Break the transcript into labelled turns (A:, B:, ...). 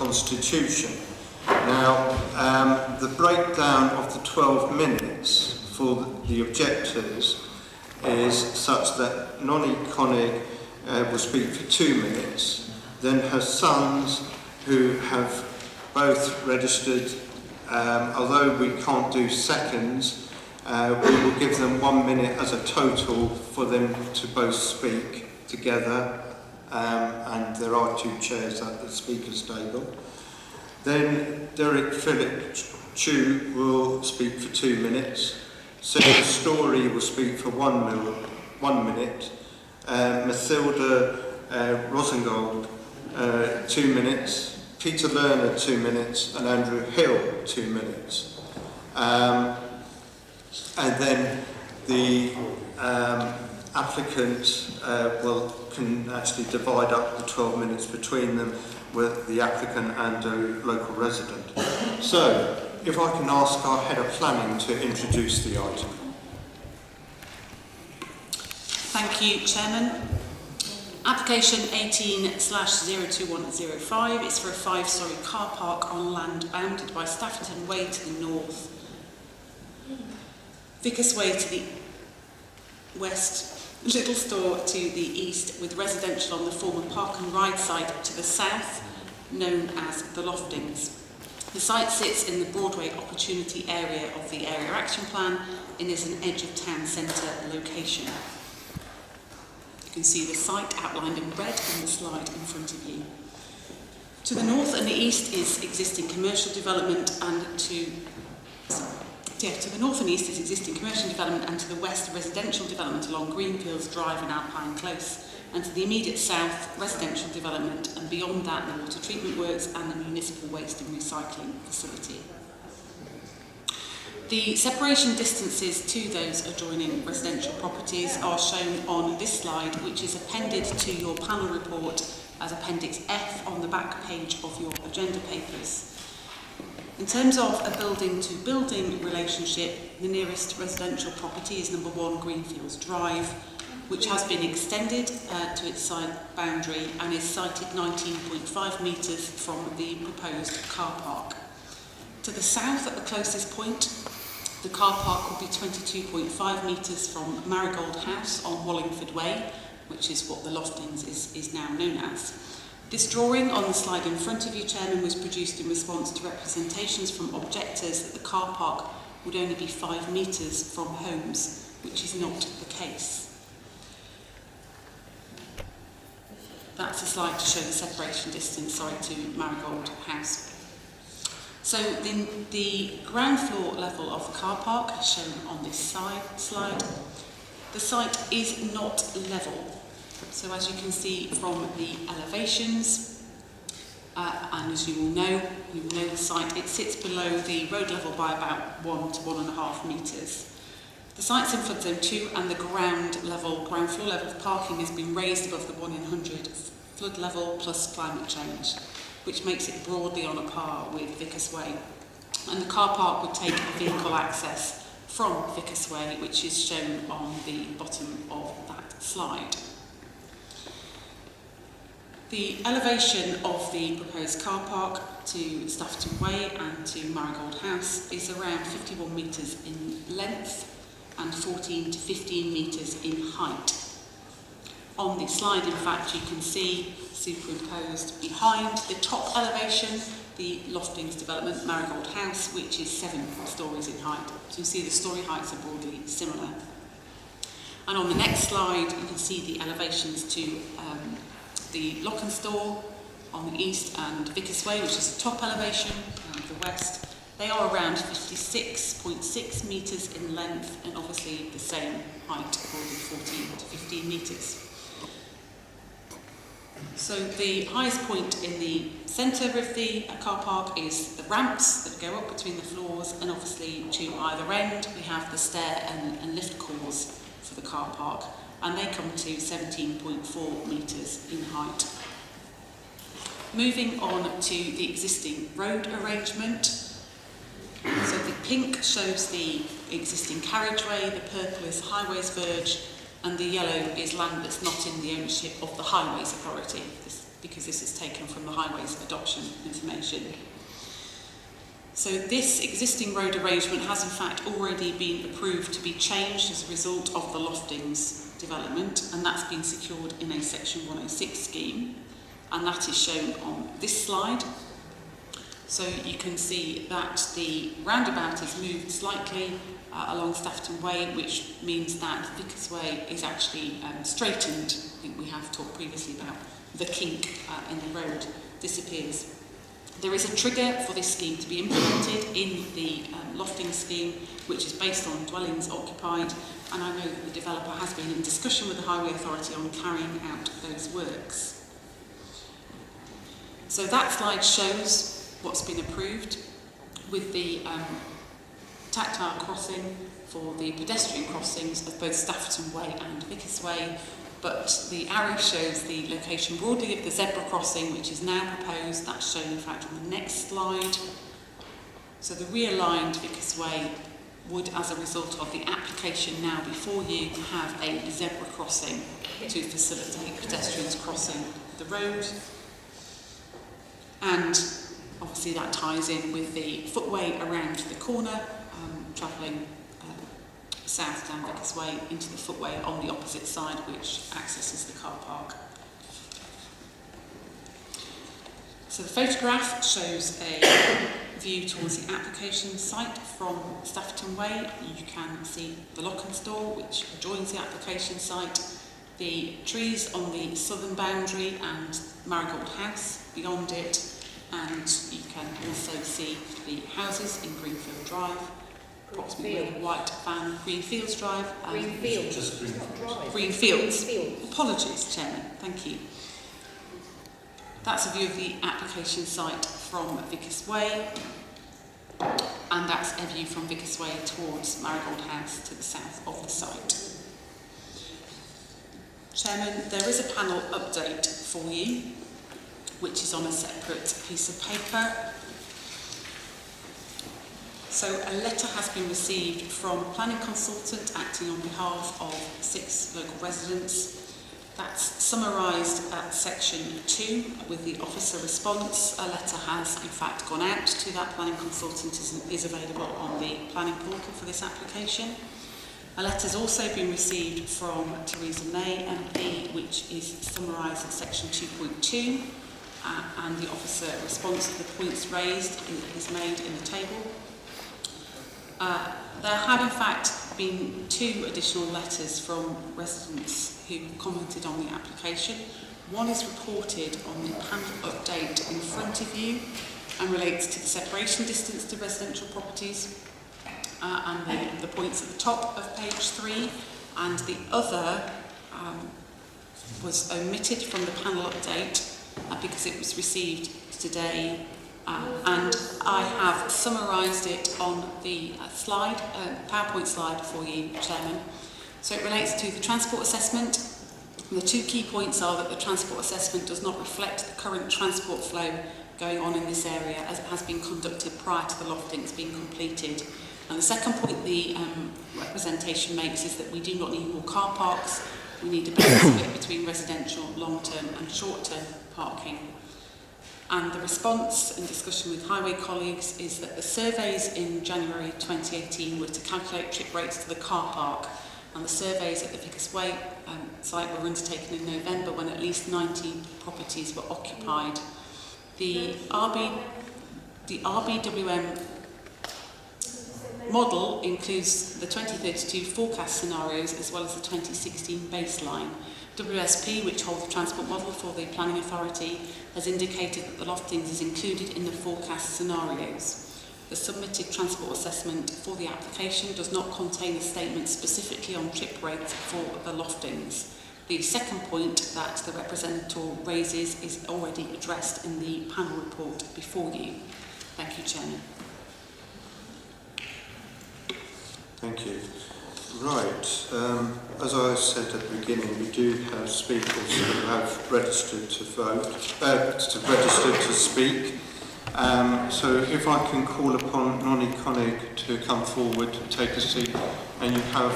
A: Constitution. Now, the breakdown of the 12 minutes for the objectors is such that Nonnie Koenig will speak for 2 minutes, then her sons, who have both registered, although we can't do seconds, we will give them 1 minute as a total for them to both speak together, and there are 2 chairs at the speaker's table. Then Derek Philip Chu will speak for 2 minutes. Sarah Story will speak for 1 minute. Mathilda Rosengold, 2 minutes. Peter Lerner, 2 minutes. And Andrew Hill, 2 minutes. And then the applicant can actually divide up the 12 minutes between them with the applicant and a local resident. So, if I can ask our Head of Planning to introduce the item.
B: Thank you, Chairman. Application 18/02105 is for a 5-storey car park on land bounded by Staffordton Way to the north, Vickers Way to the west, Little Store to the east, with residential on the former park and ride site to the south, known as the Loftings. The site sits in the Broadway Opportunity Area of the Area Action Plan and is an edge of town centre location. You can see the site outlined in red on the slide in front of you. To the north and the east is existing commercial development, and to the north and east is existing commercial development, and to the west residential development along Greenfields Drive and Alpine Close, and to the immediate south residential development, and beyond that the water treatment works and the municipal waste and recycling facility. The separation distances to those adjoining residential properties are shown on this slide, which is appended to your panel report as Appendix F on the back page of your agenda papers. In terms of a building-to-building relationship, the nearest residential property is number 1 Greenfields Drive, which has been extended to its side boundary and is sited 19.5 metres from the proposed car park. To the south, at the closest point, the car park will be 22.5 metres from Marigold House on Wallingford Way, which is what the Loftings is now known as. This drawing on the slide in front of you, Chairman, was produced in response to representations from objectors that the car park would only be 5 metres from homes, which is not the case. That's a slide to show the separation distance, to Marigold House. So the ground floor level of the car park is shown on this slide. The site is not level. So as you can see from the elevations, and as you will know the site, it sits below the road level by about 1 to 1.5 metres. The site's in flood zone 2 and the ground floor level of parking has been raised above the 1 in 100 flood level plus climate change, which makes it broadly on a par with Vickers Way. And the car park would take vehicle access from Vickers Way, which is shown on the bottom of that slide. The elevation of the proposed car park to Staffordton Way and to Marigold House is around 51 metres in length and 14 to 15 metres in height. On this slide, in fact, you can see superimposed behind the top elevation the Loftings development, Marigold House, which is 7 storeys in height. So you see the storey heights are broadly similar. And on the next slide, you can see the elevations to the Lockenstor on the east and Vickers Way, which is the top elevation, and the west. They are around 56.6 metres in length and obviously the same height, broadly 14 to 15 metres. So the highest point in the centre of the car park is the ramps that go up between the floors, and obviously to either end we have the stair and lift cores for the car park, and they come to 17.4 metres in height. Moving on to the existing road arrangement. So the pink shows the existing carriageway, the purple is Highways Verge, and the yellow is land that's not in the ownership of the Highways Authority, because this is taken from the Highways Adoption Information. section. So this existing road arrangement has in fact already been approved to be changed as a result of the Loftings development, and that's been secured in a Section 106 scheme, and that is shown on this slide. So you can see that the roundabout is moved slightly along Staffton Way, which means that Vickers Way is actually straightened. I think we have talked previously about the kink in the road disappears. There is a trigger for this scheme to be implemented in the lofting scheme, which is based on dwellings occupied, and I know that the developer has been in discussion with the Highway Authority on carrying out those works. So that slide shows what's been approved with the tactile crossing for the pedestrian crossings of both Staffton Way and Vickers Way, but the arrow shows the location broadly of the zebra crossing, which is now proposed. That's shown in fact on the next slide. So the realigned Vickers Way would, as a result of the application now before you, have a zebra crossing to facilitate pedestrians crossing the road. And obviously that ties in with the footway around the corner, travelling south down Vickers Way into the footway on the opposite side, which accesses the car park. So the photograph shows a view towards the application site from Staffton Way. You can see the Lockenstor, which adjoins the application site, the trees on the southern boundary and Marigold House beyond it, and you can also see the houses in Greenfield Drive, approximately where the white van, Greenfields Drive.
C: Greenfields.
A: Just Greenfields.
B: Greenfields.
C: Greenfields.
B: Apologies, Chairman. Thank you. That's a view of the application site from Vickers Way, and that's a view from Vickers Way towards Marigold House to the south of the site. Chairman, there is a panel update for you, which is on a separate piece of paper. So a letter has been received from a planning consultant acting on behalf of 6 local residents. That's summarised at section 2 with the officer response. A letter has in fact gone out to that planning consultant, is available on the planning portal for this application. A letter has also been received from Theresa May MP, which is summarised at section 2.2, and the officer response to the points raised is made in the table. There have in fact been 2 additional letters from residents who commented on the application. One is reported on the panel update in front of you and relates to the separation distance to residential properties and the points at the top of page 3, and the other was omitted from the panel update because it was received today. And I have summarised it on the slide, PowerPoint slide for you, Chairman. So it relates to the transport assessment. The 2 key points are that the transport assessment does not reflect the current transport flow going on in this area as it has been conducted prior to the loftings being completed. And the second point the representation makes is that we do not need more car parks. We need a better split between residential, long-term and short-term parking. And the response in discussion with highway colleagues is that the surveys in January 2018 were to calculate trip rates to the car park, and the surveys at the Vickers Way site were undertaken in November when at least 90 properties were occupied. The RBWM model includes the 2032 forecast scenarios as well as the 2016 baseline. WSP, which holds the transport model for the Planning Authority, has indicated that the loftings is included in the forecast scenarios. The submitted transport assessment for the application does not contain a statement specifically on trip rates for the loftings. The second point that the representative raises is already addressed in the panel report before you. Thank you, Chairman.
A: Thank you. Right, as I said at the beginning, we do have speakers who have registered to vote, registered to speak. So if I can call upon Nonnie Koenig to come forward, take a seat, and you have